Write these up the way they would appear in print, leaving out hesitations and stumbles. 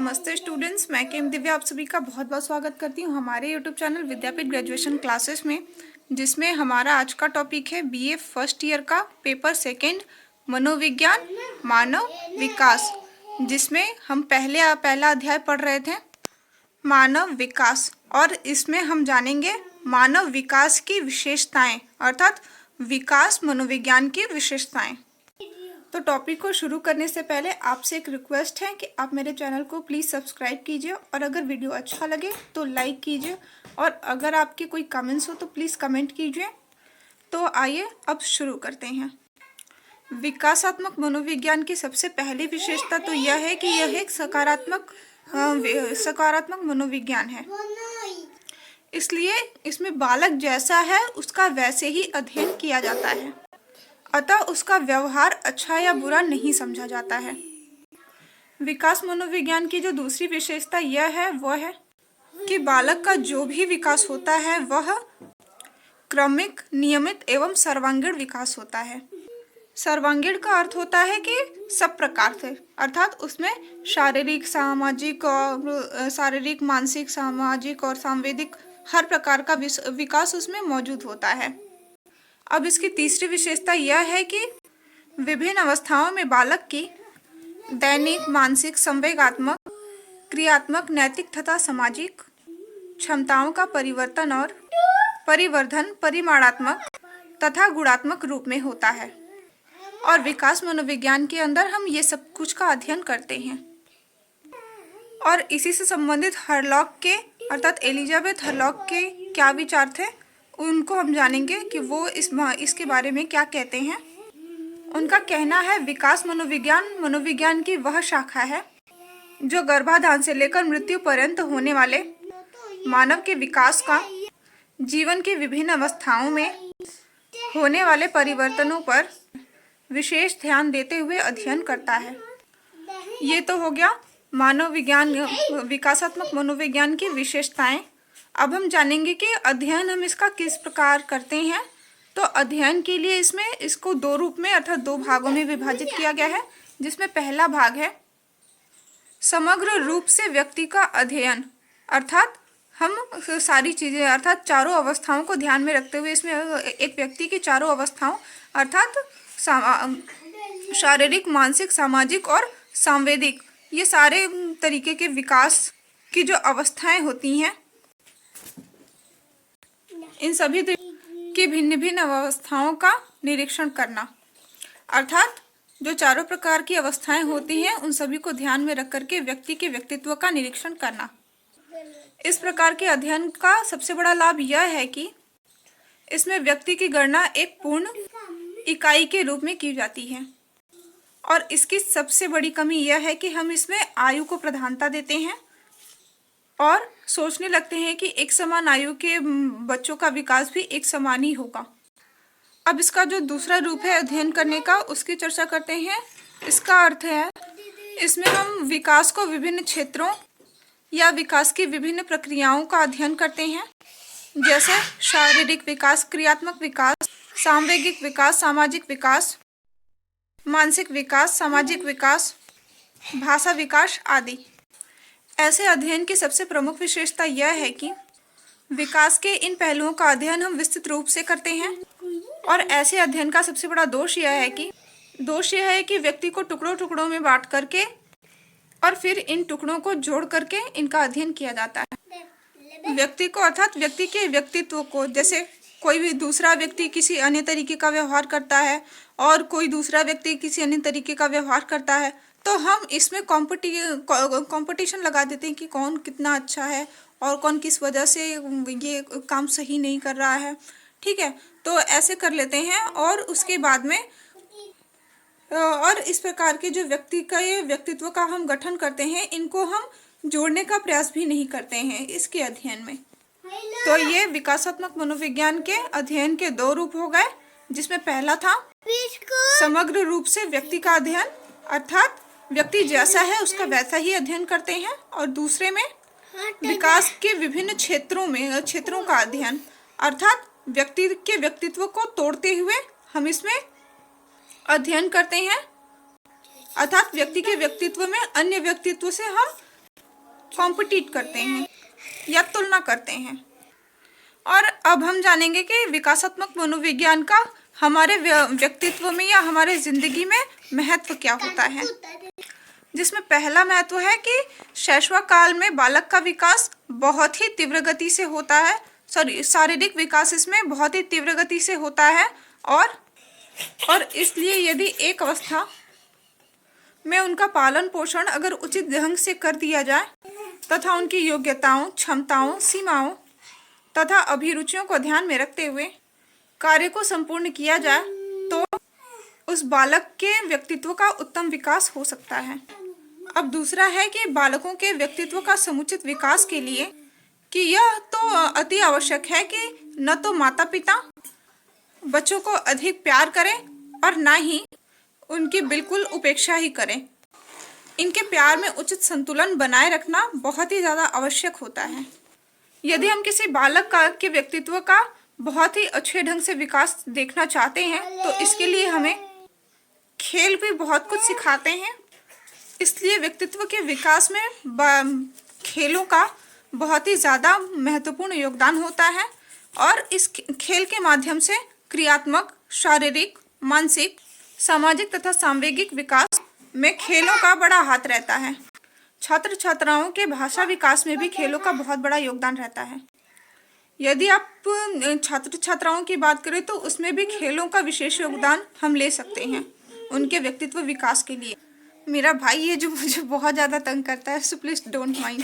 नमस्ते स्टूडेंट्स, मैं केम दिव्या आप सभी का बहुत बहुत स्वागत करती हूँ हमारे यूट्यूब चैनल विद्यापीठ ग्रेजुएशन क्लासेस में, जिसमें हमारा आज का टॉपिक है बीए फर्स्ट ईयर का पेपर सेकंड मनोविज्ञान मानव विकास, जिसमें हम पहला अध्याय पढ़ रहे थे मानव विकास। और इसमें हम जानेंगे मानव विकास की विशेषताएं, अर्थात विकास मनोविज्ञान की विशेषताएं। तो टॉपिक को शुरू करने से पहले आपसे एक रिक्वेस्ट है कि आप मेरे चैनल को प्लीज़ सब्सक्राइब कीजिए, और अगर वीडियो अच्छा लगे तो लाइक कीजिए, और अगर आपके कोई कमेंट्स हो तो प्लीज़ कमेंट कीजिए। तो आइए अब शुरू करते हैं। विकासात्मक मनोविज्ञान की सबसे पहली विशेषता तो यह है कि यह एक सकारात्मक मनोविज्ञान है, इसलिए इसमें बालक जैसा है उसका वैसे ही अध्ययन किया जाता है, अतः उसका व्यवहार अच्छा या बुरा नहीं समझा जाता है। विकास मनोविज्ञान की जो दूसरी विशेषता यह है वह है कि बालक का जो भी विकास होता है वह क्रमिक, नियमित एवं सर्वांगीण विकास होता है। सर्वांगीण का अर्थ होता है कि सब प्रकार से, अर्थात उसमें शारीरिक, मानसिक, सामाजिक और सांवेदिक हर प्रकार का विकास उसमें मौजूद होता है। अब इसकी तीसरी विशेषता यह है कि विभिन्न अवस्थाओं में बालक की दैनिक, मानसिक, संवेगात्मक, क्रियात्मक, नैतिक तथा सामाजिक क्षमताओं का परिवर्धन परिमाणात्मक तथा गुणात्मक रूप में होता है। और विकास मनोविज्ञान के अंदर हम ये सब कुछ का अध्ययन करते हैं। और इसी से संबंधित हरलॉक के, अर्थात एलिजाबेथ हरलॉक के क्या विचार थे, उनको हम जानेंगे कि वो इसके बारे में क्या कहते हैं। उनका कहना है विकास मनोविज्ञान की वह शाखा है जो गर्भाधान से लेकर मृत्यु पर्यंत होने वाले मानव के विकास का जीवन की विभिन्न अवस्थाओं में होने वाले परिवर्तनों पर विशेष ध्यान देते हुए अध्ययन करता है। ये तो हो गया विकासात्मक मनोविज्ञान की विशेषताएं। अब हम जानेंगे कि अध्ययन हम इसका किस प्रकार करते हैं। तो अध्ययन के लिए इसको दो रूप में, अर्थात दो भागों में विभाजित किया गया है, जिसमें पहला भाग है समग्र रूप से व्यक्ति का अध्ययन, अर्थात हम सारी चीज़ें, अर्थात चारों अवस्थाओं को ध्यान में रखते हुए इसमें एक व्यक्ति की चारों अवस्थाओं, अर्थात शारीरिक, मानसिक, सामाजिक और सांवेदिक, ये सारे तरीके के विकास की जो अवस्थाएं होती हैं, इन सभी की भिन्न भिन्न अवस्थाओं का निरीक्षण करना, अर्थात जो चारों प्रकार की अवस्थाएं होती हैं उन सभी को ध्यान में रख करके व्यक्ति के व्यक्तित्व का निरीक्षण करना। इस प्रकार के अध्ययन का सबसे बड़ा लाभ यह है कि इसमें व्यक्ति की गणना एक पूर्ण इकाई के रूप में की जाती है। और इसकी सबसे बड़ी कमी यह है कि हम इसमें आयु को प्रधानता देते हैं और सोचने लगते हैं कि एक समान आयु के बच्चों का विकास भी एक समान ही होगा। अब इसका जो दूसरा रूप है अध्ययन करने का, उसकी चर्चा करते हैं। इसका अर्थ है इसमें हम विकास को विभिन्न क्षेत्रों या विकास की विभिन्न प्रक्रियाओं का अध्ययन करते हैं, जैसे शारीरिक विकास, क्रियात्मक विकास, सांवेगिक विकास, सामाजिक विकास, मानसिक विकास, सामाजिक विकास, भाषा विकास आदि। ऐसे अध्ययन की सबसे प्रमुख विशेषता यह है कि विकास के इन पहलुओं का अध्ययन हम विस्तृत रूप से करते हैं। और ऐसे अध्ययन का सबसे बड़ा दोष यह है कि व्यक्ति को टुकड़ों टुकड़ों में बांट करके और फिर इन टुकड़ों को जोड़ करके इनका अध्ययन किया जाता है। व्यक्ति को, अर्थात व्यक्ति के व्यक्तित्व को, जैसे कोई भी दूसरा व्यक्ति किसी अन्य तरीके का व्यवहार करता है और कोई दूसरा व्यक्ति किसी अन्य तरीके का व्यवहार करता है, तो हम इसमें कंपटीशन लगा देते हैं कि कौन कितना अच्छा है और कौन किस वजह से ये काम सही नहीं कर रहा है। ठीक है, तो ऐसे कर लेते हैं और उसके बाद में और इस प्रकार के जो व्यक्तित्व का हम गठन करते हैं, इनको हम जोड़ने का प्रयास भी नहीं करते हैं इसके अध्ययन में। तो ये विकासात्मक मनोविज्ञान के अध्ययन के दो रूप हो गए, जिसमें पहला था समग्र रूप से व्यक्ति का अध्ययन, अर्थात व्यक्ति जैसा है उसका वैसा ही अध्ययन करते हैं, और दूसरे में विकास के विभिन्न क्षेत्रों का अध्ययन, अर्थात व्यक्ति के व्यक्तित्व को तोड़ते हुए हम इसमें अध्ययन करते हैं, अर्थात व्यक्ति के व्यक्तित्व में अन्य व्यक्तित्व से हम कॉम्पिटिट करते हैं या तुलना करते हैं। और अब हम जानेंगे कि विकासात्मक मनोविज्ञान का हमारे व्यक्तित्व में या हमारे जिंदगी में महत्व क्या होता है। जिसमें पहला महत्व है कि शैशव काल में बालक का विकास बहुत ही तीव्र गति से होता है। शारीरिक विकास इसमें बहुत ही तीव्र गति से होता है और इसलिए यदि एक अवस्था में उनका पालन पोषण अगर उचित ढंग से कर दिया जाए तथा उनकी योग्यताओं, क्षमताओं, सीमाओं तथा अभिरुचियों को ध्यान में रखते हुए कार्य को संपूर्ण किया जाए तो उस बालक के व्यक्तित्व का उत्तम विकास हो सकता है। अब दूसरा है कि बालकों के व्यक्तित्व का समुचित विकास के लिए कि यह तो अति आवश्यक है कि न तो माता पिता बच्चों को अधिक प्यार करें और न ही उनकी बिल्कुल उपेक्षा ही करें। इनके प्यार में उचित संतुलन बनाए रखना बहुत ही ज़्यादा आवश्यक होता है। यदि हम किसी बालक के व्यक्तित्व का बहुत ही अच्छे ढंग से विकास देखना चाहते हैं तो इसके लिए हमें खेल भी बहुत कुछ सिखाते हैं। इसलिए व्यक्तित्व के विकास में खेलों का बहुत ही ज़्यादा महत्वपूर्ण योगदान होता है और इस खेल के माध्यम से क्रियात्मक, शारीरिक, मानसिक, सामाजिक तथा सांवेगिक विकास में खेलों का बड़ा हाथ रहता है। छात्र छात्राओं के भाषा विकास में भी खेलों का बहुत बड़ा योगदान रहता है। यदि आप छात्र छात्राओं की बात करें तो उसमें भी खेलों का विशेष योगदान हम ले सकते हैं उनके व्यक्तित्व विकास के लिए। मेरा भाई है जो मुझे बहुत ज़्यादा तंग करता है, सो प्लीज़ डोंट माइंड।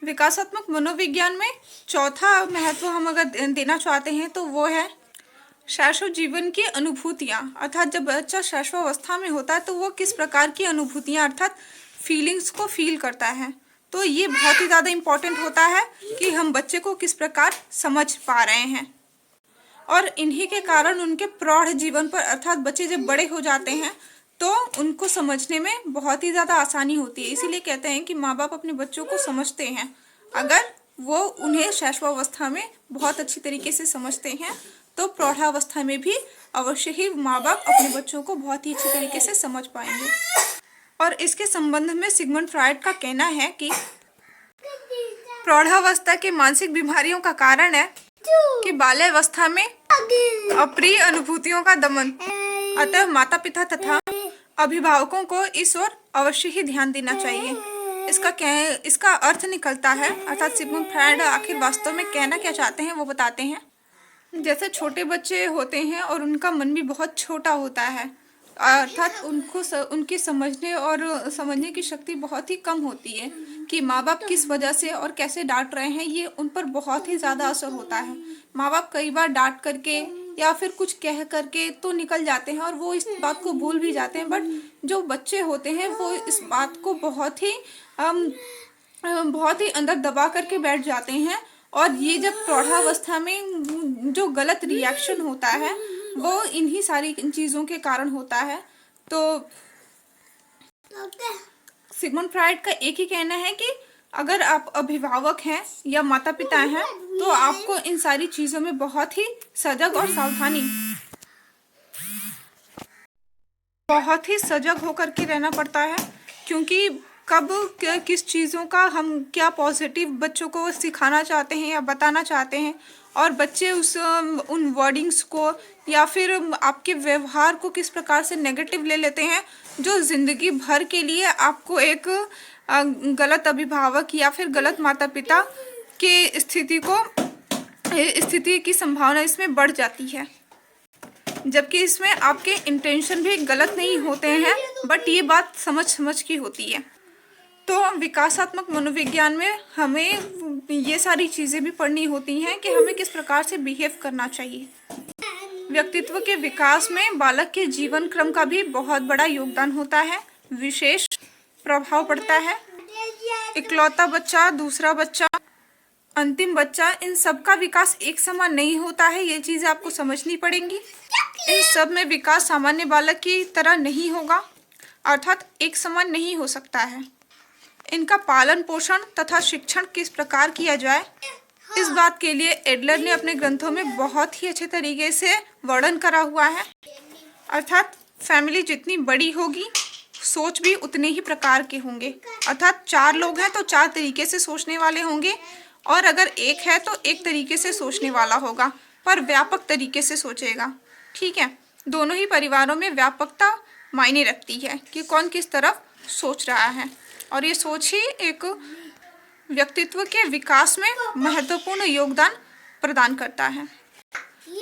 विकासात्मक मनोविज्ञान में चौथा महत्व हम अगर देना चाहते हैं तो वो है शैशव जीवन की अनुभूतियाँ। अर्थात जब बच्चा शैशव अवस्था में होता है तो वो किस प्रकार की अनुभूतियाँ अर्थात फीलिंग्स को फील करता है। तो ये बहुत ही ज़्यादा इम्पॉर्टेंट होता है कि हम बच्चे को किस प्रकार समझ पा रहे हैं और इन्हीं के कारण उनके प्रौढ़ जीवन पर अर्थात बच्चे जब बड़े हो जाते हैं तो उनको समझने में बहुत ही ज़्यादा आसानी होती है। इसीलिए कहते हैं कि माँ बाप अपने बच्चों को समझते हैं अगर वो उन्हें शैशवावस्था में बहुत अच्छी तरीके से समझते हैं तो प्रौढ़ावस्था में भी अवश्य ही माँ बाप अपने बच्चों को बहुत ही अच्छी तरीके से समझ पाएंगे। और इसके संबंध में सिगमंड फ्रायड का कहना है कि प्रौढ़ावस्था के मानसिक बीमारियों का कारण है कि बाल्यावस्था में अप्रिय अनुभूतियों का दमन। अतः माता पिता तथा अभिभावकों को इस ओर अवश्य ही ध्यान देना चाहिए। इसका अर्थ निकलता है अर्थात सिगमंड फ्रायड आखिर वास्तव में कहना क्या चाहते हैं वो बताते हैं। जैसे छोटे बच्चे होते हैं और उनका मन भी बहुत छोटा होता है अर्थात उनकी समझने की शक्ति बहुत ही कम होती है कि माँ बाप किस वजह से और कैसे डांट रहे हैं, ये उन पर बहुत ही ज़्यादा असर होता है। माँ बाप कई बार डांट करके या फिर कुछ कह करके तो निकल जाते हैं और वो इस बात को भूल भी जाते हैं, बट जो बच्चे होते हैं वो इस बात को बहुत ही अंदर दबा करके बैठ जाते हैं। और ये जब प्रौढ़ावस्था में जो गलत रिएक्शन होता है वो इन्हीं सारी चीज़ों के कारण होता है। तो सिगमंड फ्रायड का एक ही कहना है कि अगर आप अभिभावक हैं या माता पिता हैं तो आपको इन सारी चीज़ों में बहुत ही सजग और बहुत ही सजग होकर के रहना पड़ता है, क्योंकि कब किस चीज़ों का हम क्या पॉजिटिव बच्चों को सिखाना चाहते हैं या बताना चाहते हैं और बच्चे उन वर्डिंग्स को या फिर आपके व्यवहार को किस प्रकार से नेगेटिव ले लेते हैं, जो ज़िंदगी भर के लिए आपको एक गलत अभिभावक या फिर गलत माता पिता की स्थिति की संभावना इसमें बढ़ जाती है। जबकि इसमें आपके इंटेंशन भी गलत नहीं होते हैं, बट ये बात समझ की होती है। तो विकासात्मक मनोविज्ञान में हमें ये सारी चीज़ें भी पढ़नी होती हैं कि हमें किस प्रकार से बिहेव करना चाहिए। व्यक्तित्व के विकास में बालक के जीवन क्रम का भी बहुत बड़ा योगदान होता है, विशेष प्रभाव पड़ता है। इकलौता बच्चा, दूसरा बच्चा, अंतिम बच्चा, इन सब का विकास एक समान नहीं होता है। ये चीज़ें आपको समझनी पड़ेंगी। इन सब में विकास सामान्य बालक की तरह नहीं होगा, अर्थात एक समान नहीं हो सकता है। इनका पालन पोषण तथा शिक्षण किस प्रकार किया जाए, इस बात के लिए एडलर ने अपने ग्रंथों में बहुत ही अच्छे तरीके से वर्णन करा हुआ है। अर्थात फैमिली जितनी बड़ी होगी सोच भी उतने ही प्रकार के होंगे। अर्थात 4 लोग हैं तो 4 तरीके से सोचने वाले होंगे, और अगर एक है तो एक तरीके से सोचने वाला होगा, पर व्यापक तरीके से सोचेगा। ठीक है, दोनों ही परिवारों में व्यापकता मायने रखती है कि कौन किस तरफ सोच रहा है, और ये सोच ही एक व्यक्तित्व के विकास में महत्वपूर्ण योगदान प्रदान करता है।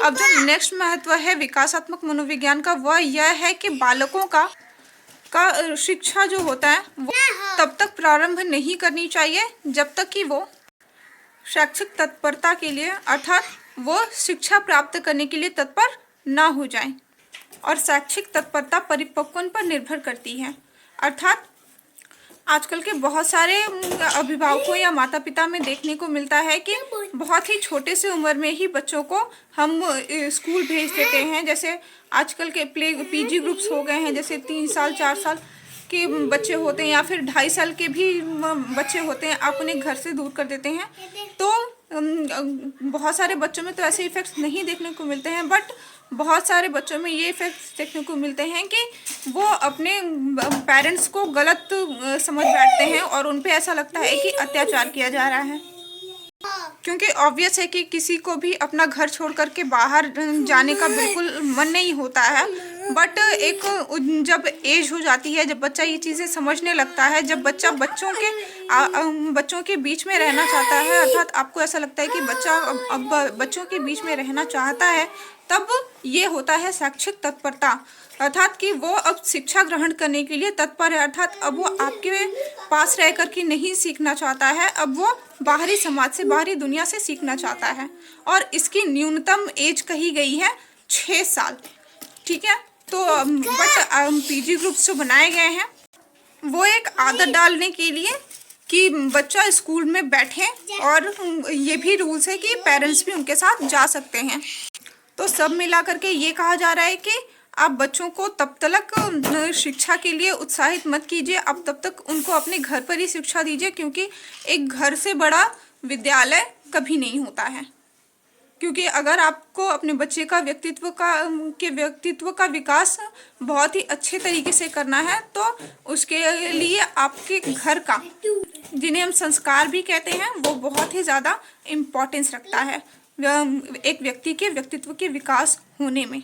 अब जो नेक्स्ट महत्व है विकासात्मक मनोविज्ञान का, वह यह है कि बालकों का शिक्षा जो होता है वो तब तक प्रारंभ नहीं करनी चाहिए जब तक कि वो शैक्षिक तत्परता के लिए, अर्थात वो शिक्षा प्राप्त करने के लिए तत्पर ना हो जाए। और शैक्षिक तत्परता परिपक्वन पर निर्भर करती है। अर्थात आजकल के बहुत सारे अभिभावकों या माता पिता में देखने को मिलता है कि बहुत ही छोटे से उम्र में ही बच्चों को हम स्कूल भेज देते हैं। जैसे आजकल के पीजी ग्रुप्स हो गए हैं, जैसे 3 साल 4 साल के बच्चे होते हैं या फिर 2.5 साल के भी बच्चे होते हैं, आप उन्हें घर से दूर कर देते हैं। तो बहुत सारे बच्चों में तो ऐसे इफ़ेक्ट्स नहीं देखने को मिलते हैं, बट बहुत सारे बच्चों में ये इफ़ेक्ट्स देखने को मिलते हैं कि वो अपने पेरेंट्स को गलत समझ बैठते हैं और उन पे ऐसा लगता है कि अत्याचार किया जा रहा है। क्योंकि ऑब्वियस है कि किसी को भी अपना घर छोड़ कर के बाहर जाने का बिल्कुल मन नहीं होता है, बट एक जब एज हो जाती है, जब बच्चा ये चीज़ें समझने लगता है, जब बच्चा बच्चों के बीच में रहना चाहता है, अर्थात आपको ऐसा लगता है कि बच्चा अब बच्चों के बीच में रहना चाहता है, तब ये होता है शैक्षिक तत्परता। अर्थात कि वो अब शिक्षा ग्रहण करने के लिए तत्पर है, अर्थात अब वो आपके पास रह कर के नहीं सीखना चाहता है, अब वो बाहरी समाज से, बाहरी दुनिया से सीखना चाहता है। और इसकी न्यूनतम एज कही गई है 6 साल। ठीक है, तो बट पीजी ग्रुप्स जो बनाए गए हैं वो एक आदत डालने के लिए कि बच्चा स्कूल में बैठे, और ये भी रूल्स है कि पेरेंट्स भी उनके साथ जा सकते हैं। तो सब मिला करके ये कहा जा रहा है कि आप बच्चों को तब तक शिक्षा के लिए उत्साहित मत कीजिए, आप तब तक उनको अपने घर पर ही शिक्षा दीजिए, क्योंकि एक घर से बड़ा विद्यालय कभी नहीं होता है। क्योंकि अगर आपको अपने बच्चे का व्यक्तित्व का विकास बहुत ही अच्छे तरीके से करना है, तो उसके लिए आपके घर का, जिन्हें हम संस्कार भी कहते हैं, वो बहुत ही ज़्यादा इम्पोर्टेंस रखता है एक व्यक्ति के व्यक्तित्व के विकास होने में।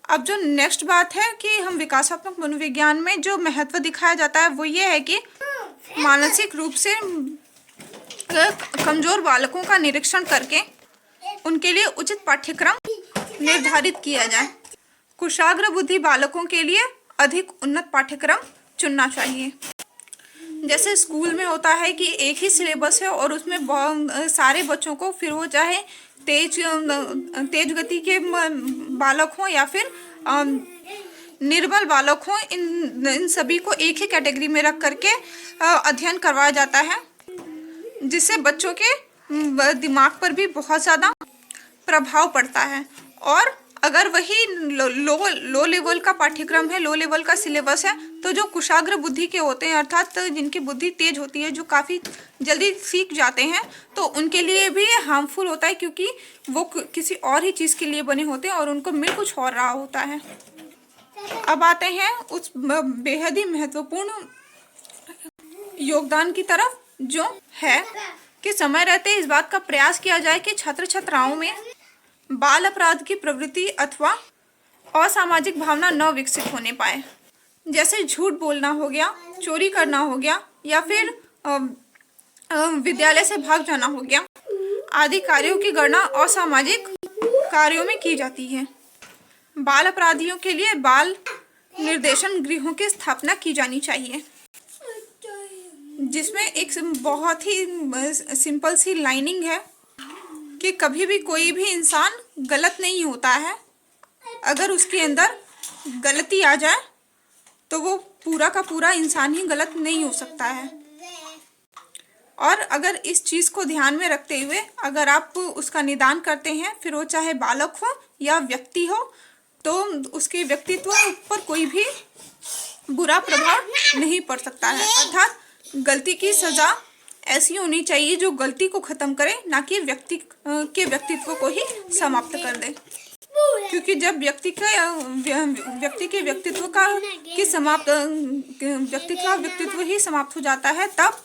अब जो नेक्स्ट बात है कि हम विकासात्मक मनोविज्ञान में जो महत्व दिखाया जाता है वो ये है कि मानसिक रूप से कमजोर बालकों का निरीक्षण करके उनके लिए उचित पाठ्यक्रम निर्धारित किया जाए। कुशाग्र बुद्धि बालकों के लिए अधिक उन्नत पाठ्यक्रम चुनना चाहिए। जैसे स्कूल में होता है कि एक ही सिलेबस है और उसमें सारे बच्चों को, फिर वो चाहे तेज गति के बालक हों या फिर निर्बल बालक हों, इन सभी को एक ही कैटेगरी में रख करके अध्ययन करवाया जाता है, जिससे बच्चों के दिमाग पर भी बहुत ज़्यादा प्रभाव पड़ता है। और अगर वही लो लेवल का पाठ्यक्रम है, लो लेवल का सिलेबस है, तो जो कुशाग्र बुद्धि के होते हैं, अर्थात जिनकी बुद्धि तेज होती है, जो काफ़ी जल्दी सीख जाते हैं, तो उनके लिए भी हार्मफुल होता है, क्योंकि वो किसी और ही चीज़ के लिए बने होते हैं और उनको मिल कुछ और रहा होता है। अब आते हैं उस बेहद ही महत्वपूर्ण योगदान की तरफ, जो है कि समय रहते इस बात का प्रयास किया जाए कि छात्र छात्राओं में बाल अपराध की प्रवृत्ति अथवा असामाजिक भावना न विकसित होने पाए। जैसे झूठ बोलना हो गया, चोरी करना हो गया, या फिर विद्यालय से भाग जाना हो गया, आदि कार्यों की गणना असामाजिक कार्यों में की जाती है। बाल अपराधियों के लिए बाल निर्देशन गृहों की स्थापना की जानी चाहिए, जिसमें एक बहुत ही सिंपल सी लाइनिंग है कि कभी भी कोई भी इंसान गलत नहीं होता है। अगर उसके अंदर गलती आ जाए तो वो पूरा का पूरा इंसान ही गलत नहीं हो सकता है। और अगर इस चीज़ को ध्यान में रखते हुए अगर आप उसका निदान करते हैं, फिर वो चाहे बालक हो या व्यक्ति हो, तो उसके व्यक्तित्व पर कोई भी बुरा प्रभाव नहीं पड़ सकता है। अर्थात गलती की सज़ा ऐसी होनी चाहिए जो गलती को ख़त्म करे, ना कि व्यक्तित्व को ही समाप्त कर दे। क्योंकि जब व्यक्ति के व्यक्तित्व का व्यक्तित्व ही समाप्त हो जाता है, तब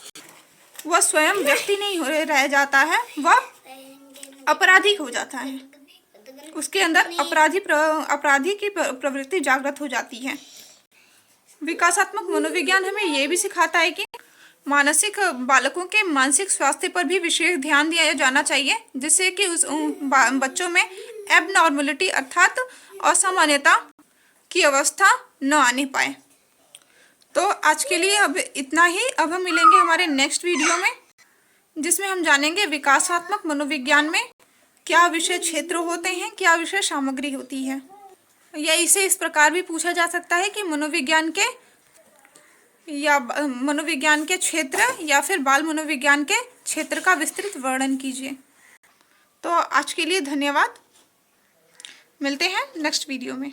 वह स्वयं व्यक्ति नहीं रह जाता है, वह अपराधी हो जाता है। उसके अंदर अपराधी की प्रवृत्ति जागृत हो जाती है। विकासात्मक मनोविज्ञान हमें यह भी सिखाता है कि बालकों के मानसिक स्वास्थ्य पर भी विशेष ध्यान दिया जाना चाहिए, जिससे कि उस बच्चों में एबनॉर्मलिटी अर्थात असामान्यता की अवस्था न आने पाए। तो आज के लिए अब इतना ही। अब हम मिलेंगे हमारे नेक्स्ट वीडियो में, जिसमें हम जानेंगे विकासात्मक मनोविज्ञान में क्या विषय क्षेत्र होते हैं, क्या विषय सामग्री होती है। या इसे इस प्रकार भी पूछा जा सकता है कि मनोविज्ञान के क्षेत्र या फिर बाल मनोविज्ञान के क्षेत्र का विस्तृत वर्णन कीजिए। तो आज के लिए धन्यवाद। मिलते हैं नेक्स्ट वीडियो में।